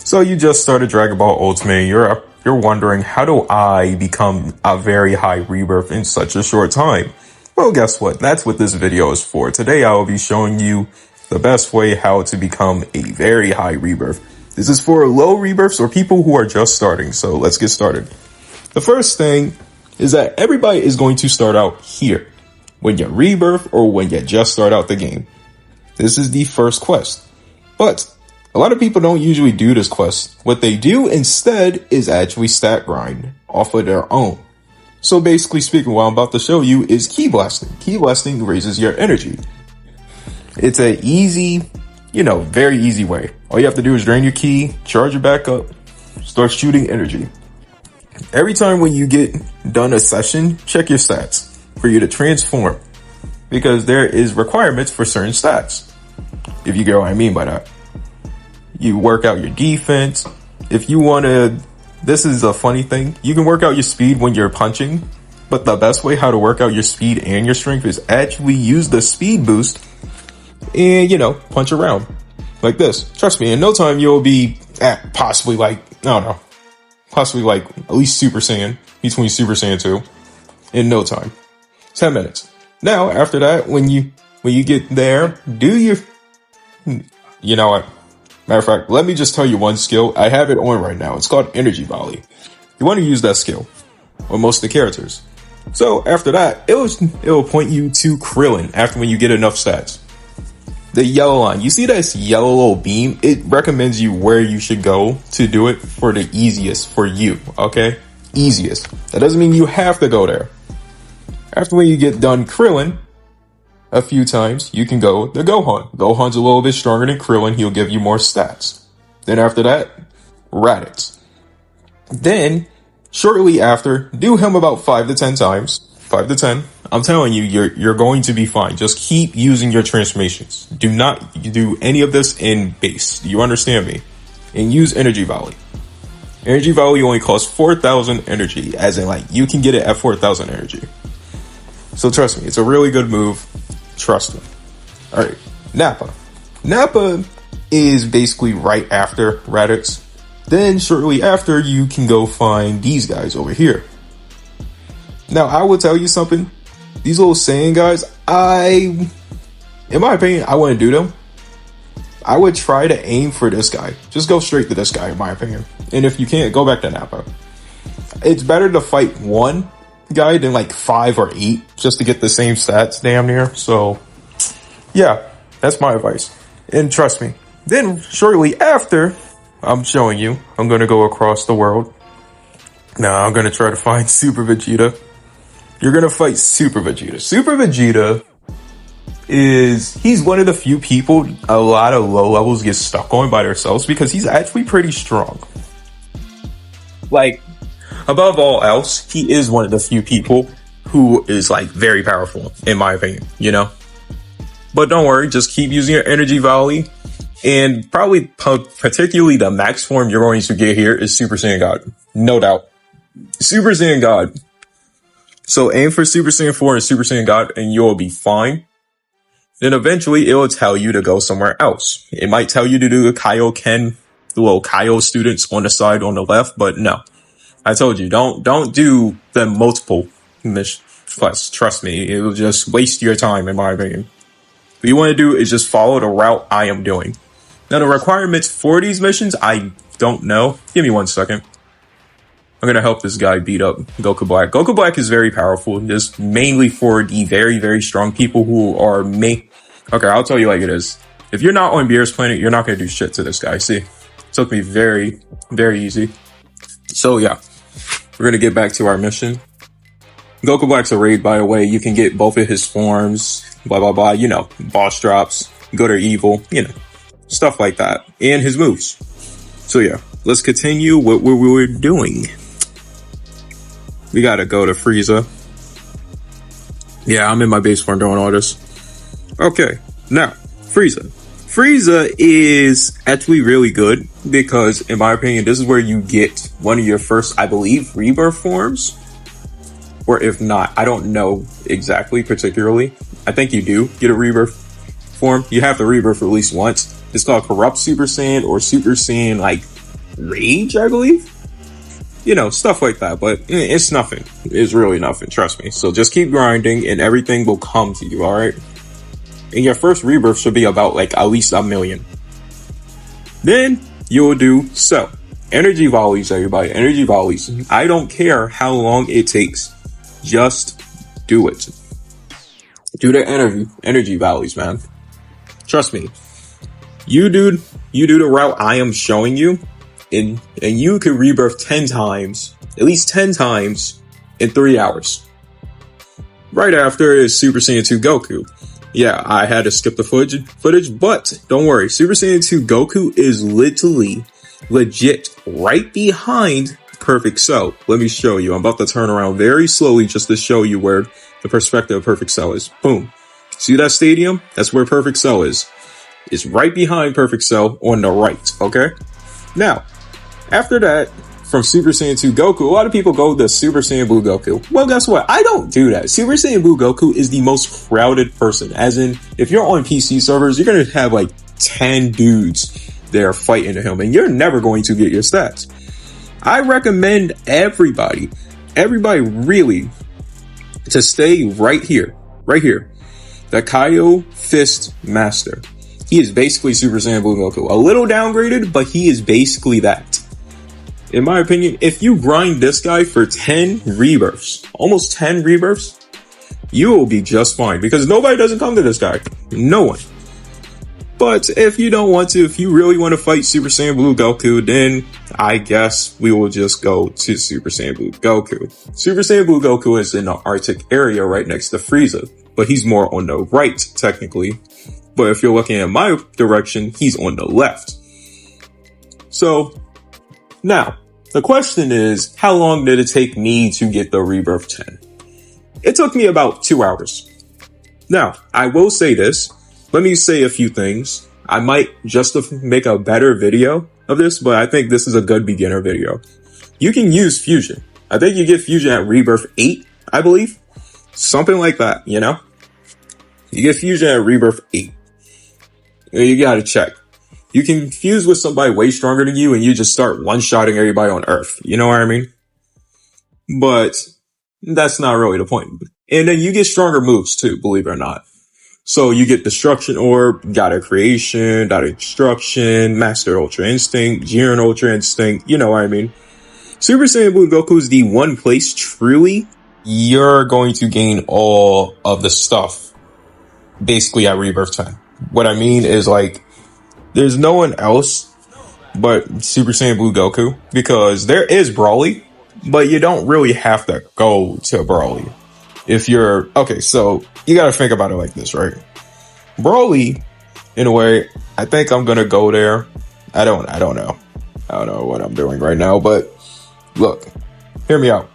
So you just started Dragon Ball Ultimate, and you're wondering, how do I become a very high rebirth in such a short time? Well, guess what? That's what this video is for. Today I will be showing you the best way how to become a very high rebirth. This is for low rebirths or people who are just starting, so let's get started. The first thing is that everybody is going to start out here when you rebirth or when you just start out the game. This is the first quest. But a lot of people don't usually do this quest. What they do instead is actually stat grind off of their own. So basically speaking, what I'm about to show you is ki blasting. Ki blasting raises your energy. It's an easy, very easy way. All you have to do is drain your ki, charge it back up, start shooting energy. Every time when you get done a session, check your stats for you to transform, because there is requirements for certain stats. If you get what I mean by that. You work out your defense. If you want to, this is a funny thing. You can work out your speed when you're punching, but the best way how to work out your speed and your strength is actually use the speed boost and, punch around like this. Trust me, in no time you'll be at possibly like at least Super Saiyan, between Super Saiyan 2 in no time. 10 minutes. Now, after that, when you get there, you know what? Matter of fact, let me just tell you one skill. I have it on right now. It's called Energy Volley. You want to use that skill on most of the characters. So after that, it will point you to Krillin after when you get enough stats. The yellow line. You see this yellow little beam? It recommends you where you should go to do it for the easiest for you, okay? Easiest. That doesn't mean you have to go there. After when you get done Krillin a few times, you can go to Gohan. Gohan's a little bit stronger than Krillin. He'll give you more stats. Then after that, Raditz. Then, shortly after, do him about 5 to 10 times. 5 to 10. I'm telling you, you're going to be fine. Just keep using your transformations. Do not do any of this in base. Do you understand me? And use Energy Volley. Energy Volley only costs 4,000 energy, as in you can get it at 4,000 energy. So trust me, it's a really good move. Trust me. Alright, Nappa. Nappa is basically right after Raditz. Then shortly after, you can go find these guys over here. Now, I will tell you something. These little Saiyan guys, in my opinion, I wouldn't do them. I would try to aim for this guy. Just go straight to this guy, in my opinion. And if you can't, go back to Nappa. It's better to fight one guy than 5 or 8 just to get the same stats damn near. So yeah, that's my advice. And trust me, then shortly after I'm showing you, I'm going to go across the world. Now I'm going to try to find Super Vegeta. You're going to fight Super Vegeta. Super Vegeta he's one of the few people a lot of low levels get stuck on by themselves because he's actually pretty strong. Above all else, he is one of the few people who is very powerful, in my opinion, But don't worry, just keep using your Energy Volley. And probably particularly the max form you're going to get here is Super Saiyan God. No doubt. Super Saiyan God. So aim for Super Saiyan 4 and Super Saiyan God and you'll be fine. Then eventually it will tell you to go somewhere else. It might tell you to do the Kaioken, the little Kaio students on the side on the left, but no. I told you, don't do the multiple missions. Trust me, it will just waste your time, in my opinion. What you want to do is just follow the route I am doing. Now, the requirements for these missions, I don't know. Give me 1 second. I'm going to help this guy beat up Goku Black. Goku Black is very powerful, just mainly for the very, very strong people who are Okay, I'll tell you like it is. If you're not on Beer's planet, you're not going to do shit to this guy. See, it took me very, very easy. So yeah. We're going to get back to our mission. Goku Black's a raid, by the way. You can get both of his forms, blah, blah, blah. Boss drops, good or evil, stuff like that. And his moves. So yeah, let's continue what we were doing. We got to go to Frieza. Yeah, I'm in my base form doing all this. Okay, now, Frieza. Frieza is actually really good because, in my opinion, this is where you get one of your first, I believe, rebirth forms. Or if not, I don't know exactly particularly. I think you do get a rebirth form. You have to rebirth at least once. It's called Corrupt Super Saiyan or Super Saiyan Rage, I believe. Stuff like that. But it's nothing. It's really nothing. Trust me. So just keep grinding and everything will come to you, alright? And your first rebirth should be about like at least 1 million. Then you'll do so. Energy volleys, everybody. Energy volleys. I don't care how long it takes. Just do it. Do the energy volleys, man. Trust me. You do the route I am showing you, and you could rebirth 10 times, at least 10 times in 3 hours. Right after is Super Saiyan 2 Goku. Yeah, I had to skip the footage, but don't worry. Super Saiyan 2 Goku is literally legit right behind Perfect Cell. Let me show you. I'm about to turn around very slowly just to show you where the perspective of Perfect Cell is. Boom. See that stadium? That's where Perfect Cell is. It's right behind Perfect Cell on the right, okay? Now, after that, from Super Saiyan 2 Goku, a lot of people go to Super Saiyan Blue Goku. Well, guess what? I don't do that. Super Saiyan Blue Goku is the most crowded person. As in, if you're on PC servers, you're going to have like 10 dudes there fighting him, and you're never going to get your stats. I recommend everybody really, to stay right here. The Kaio Fist Master. He is basically Super Saiyan Blue Goku. A little downgraded, but he is basically that. In my opinion, if you grind this guy for 10 rebirths, almost 10 rebirths, you will be just fine. Because nobody doesn't come to this guy. No one. But if you don't want to, if you really want to fight Super Saiyan Blue Goku, then I guess we will just go to Super Saiyan Blue Goku. Super Saiyan Blue Goku is in the Arctic area right next to Frieza. But he's more on the right, technically. But if you're looking at my direction, he's on the left. So, now, the question is, how long did it take me to get the Rebirth 10? It took me about 2 hours. Now, I will say this. Let me say a few things. I might just make a better video of this, but I think this is a good beginner video. You can use Fusion. I think you get Fusion at Rebirth 8, I believe. Something like that, You get Fusion at Rebirth 8. You gotta check. You can fuse with somebody way stronger than you and you just start one-shotting everybody on Earth. You know what I mean? But that's not really the point. And then you get stronger moves too, believe it or not. So you get Destruction Orb, Goddess Creation, Goddess Destruction, Master Ultra Instinct, Jiren Ultra Instinct, you know what I mean? Super Saiyan Blue Goku is the one place truly you're going to gain all of the stuff basically at Rebirth 10. What I mean is like, there's no one else but Super Saiyan Blue Goku because there is Broly, but you don't really have to go to Broly. If you're, okay, so you gotta think about it like this, right? Broly, in a way, I think I'm gonna go there. I don't know. I don't know what I'm doing right now, but look, hear me out.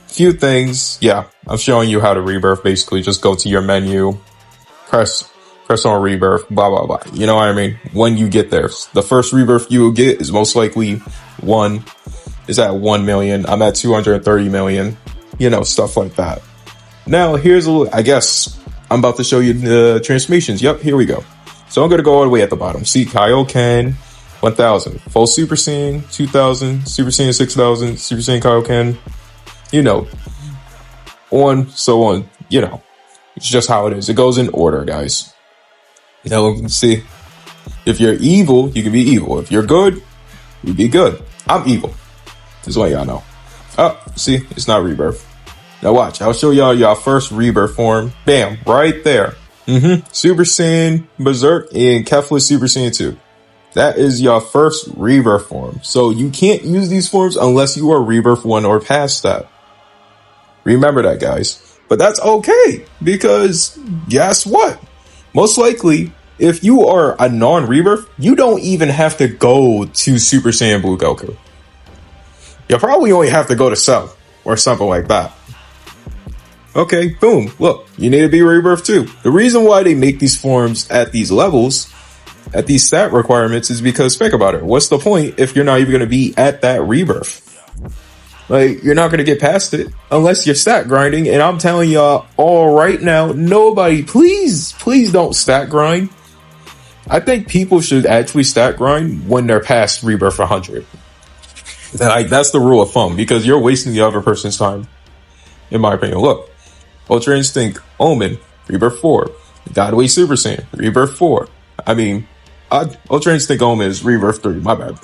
Few things, yeah, I'm showing you how to rebirth, basically. Just go to your menu, press on rebirth, blah, blah, blah. You know what I mean? When you get there, the first rebirth you will get is most likely is at 1 million. I'm at 230 million, stuff like that. Now, I guess I'm about to show you the transformations. Yep, here we go. So I'm going to go all the way at the bottom. See, Kaioken, 1000. Full Super Saiyan, 2000. Super Saiyan 6000. Super Saiyan Kaioken. So on. It's just how it is. It goes in order, guys. See, if you're evil, you can be evil. If you're good, you be good. I'm evil. That's why y'all know. Oh, see, it's not rebirth. Now watch, I'll show y'all first rebirth form. Bam, right there. Super Saiyan Berserk and Kefla Super Saiyan 2. That is your first rebirth form. So you can't use these forms unless you are rebirth 1 or past that. Remember that, guys. But that's okay, because guess what? Most likely, if you are a non-rebirth, you don't even have to go to Super Saiyan Blue Goku. You probably only have to go to Cell or something like that. Okay, boom. Look, you need to be rebirth 2. The reason why they make these forms at these levels, at these stat requirements, is because, think about it. What's the point if you're not even going to be at that rebirth? Like, you're not going to get past it unless you're stat grinding. And I'm telling y'all all right now, nobody, please don't stat grind. I think people should actually stat grind when they're past Rebirth 100. Like, that's the rule of thumb, because you're wasting the other person's time, in my opinion. Look, Ultra Instinct, Omen, Rebirth 4. Godway Super Saiyan, Rebirth 4. I mean, Ultra Instinct Omen is Rebirth 3, my bad.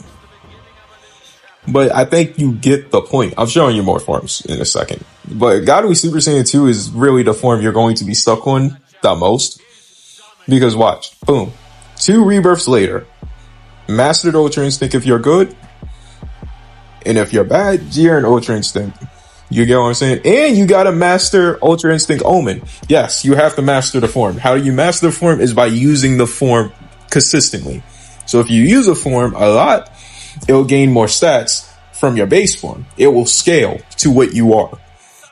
But I think you get the point. I'm showing you more forms in a second. But Godway Super Saiyan 2 is really the form you're going to be stuck on the most. Because watch, boom. 2 rebirths later, Mastered Ultra Instinct if you're good. And if you're bad, you're an Ultra Instinct. You get what I'm saying? And you gotta master Ultra Instinct Omen. Yes, you have to master the form. How do you master the form? Is by using the form consistently. So if you use a form a lot, it'll gain more stats from your base form. It will scale to what you are.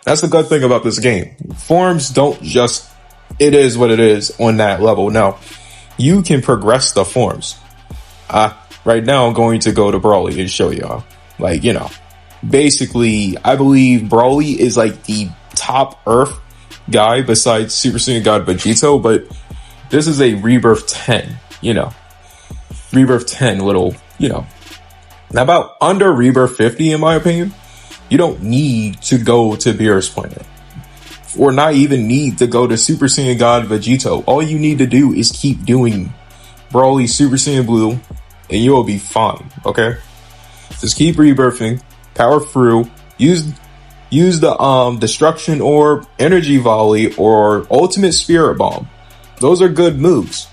That's the good thing about this game. Forms don't just, it is what it is on that level. No, you can progress the forms. Right now I'm going to go to Broly and show y'all. Like, you know, basically, I believe Broly is like the top Earth guy besides Super Saiyan God Vegito, but this is a Rebirth 10, you know. Rebirth 10 little, you know. Now about under Rebirth 50, in my opinion, you don't need to go to Beerus Planet. Or not even need to go to Super Saiyan God Vegito. All you need to do is keep doing Broly Super Saiyan Blue, and you will be fine, okay? Just keep rebirthing, power through, use the Destruction Orb, Energy Volley, or Ultimate Spirit Bomb. Those are good moves.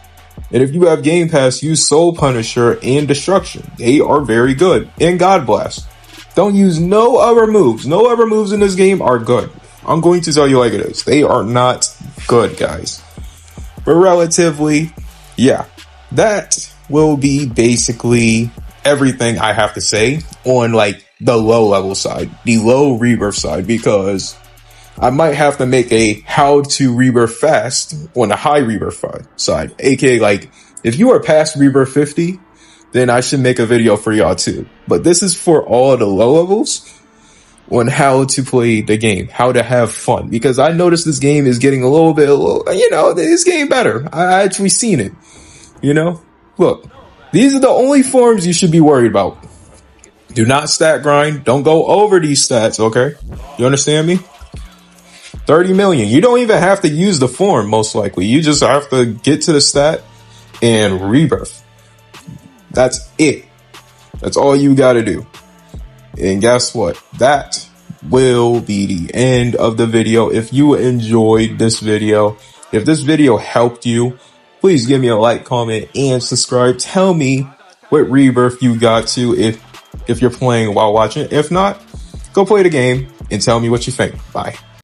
And if you have Game Pass, use Soul Punisher and Destruction. They are very good. And God Blast. Don't use no other moves. No other moves in this game are good. I'm going to tell you like it is. They are not good, guys. But relatively, yeah. That will be basically everything I have to say on like the low level side, the low rebirth side, because I might have to make a how to rebirth fast on the high rebirth side. AKA, like, if you are past rebirth 50, then I should make a video for y'all too. But this is for all the low levels on how to play the game, how to have fun, because I noticed this game is getting a little bit, you know, it's getting better. I actually seen it, you know. Look, these are the only forms you should be worried about. Do not stat grind. Don't go over these stats, okay? You understand me? 30 million. You don't even have to use the form, most likely. You just have to get to the stat and rebirth. That's it. That's all you gotta do. And guess what? That will be the end of the video. If you enjoyed this video, if this video helped you, please give me a like, comment, and subscribe. Tell me what rebirth you got to if you're playing while watching. If not, go play the game and tell me what you think. Bye.